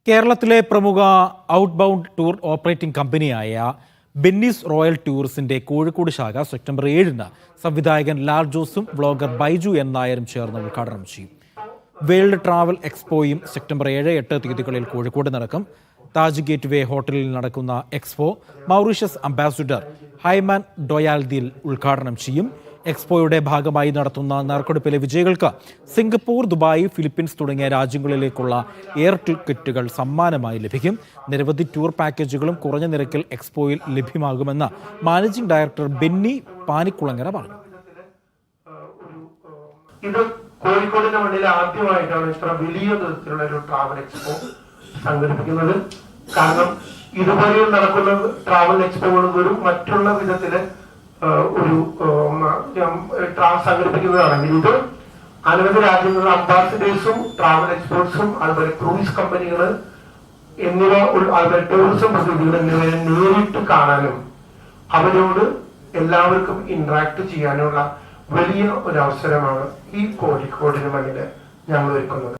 കേരളത്തിലെ പ്രമുഖ outbound tour operating കമ്പനിയായ ബെന്നീസ് റോയൽ ടൂറിസിന്റെ കോഴിക്കോട് ശാഖ സെപ്റ്റംബർ 7-ന് സംവിധായകൻ ലാൽ ജോസും വ്ളോഗർ ബൈജു എൻ നായരും ചേർന്ന് ഉദ്ഘാടനം ചെയ്യും. വേൾഡ് ട്രാവൽ എക്സ്പോയും സെപ്റ്റംബർ 7-8 തീയതികളിൽ കോഴിക്കോട് നടക്കും. താജ് ഗേറ്റ് വേ ഹോട്ടലിൽ നടക്കുന്ന എക്സ്പോ മൗറീഷ്യസ് അംബാസിഡർ ഹൈമാൻ ഡൊയാൽദിൽ ഉദ്ഘാടനം ചെയ്യും. എക്സ്പോയുടെ ഭാഗമായി നടത്തുന്ന നറുക്കെടുപ്പിലെ വിജയികൾക്ക് സിംഗപ്പൂർ, ദുബായ്, ഫിലിപ്പീൻസ് തുടങ്ങിയ രാജ്യങ്ങളിലേക്കുള്ള എയർ ടിക്കറ്റുകൾ സമ്മാനമായി ലഭിക്കും. നിരവധി ടൂർ പാക്കേജുകളും കുറഞ്ഞ നിരക്കിൽ എക്സ്പോയിൽ ലഭ്യമാകുമെന്ന് മാനേജിംഗ് ഡയറക്ടർ ബെന്നി പാനിക്കുളങ്ങര പറഞ്ഞു. ഇത് കോഴിക്കോടിന്റെ മണ്ണിൽ ആദ്യമായിട്ടാണ് ഇത്ര വലിയ തരത്തിലുള്ള ഒരു ട്രാവൽ എക്സ്പോ സംഘടിപ്പിക്കുന്നത്. കാരണം ഇതുവരെ നടക്കുന്ന ട്രാവൽ എക്സ്പോകൾ ഒരു മറ്റുള്ള വിധത്തില് ഒരു സംഘടിപ്പിക്കുന്നതാണെങ്കിൽ ഇത് അനവധി രാജ്യങ്ങളിലെ അംബാസിഡേഴ്സും ട്രാവൽ എക്സ്പോർട്സും അതുപോലെ ക്രൂയിസ് കമ്പനികൾ എന്നിവ അതുപോലെ ടൂറിസം പ്രതിനിധികൾ എന്നിവയെ നേരിട്ട് കാണാനും അവരോട് എല്ലാവർക്കും ഇന്ററാക്ട് ചെയ്യാനുള്ള വലിയ ഒരു അവസരമാണ് ഈ കോഴിക്കോടിന് മണ്ണില് ഞങ്ങൾ ഒരുക്കുന്നത്.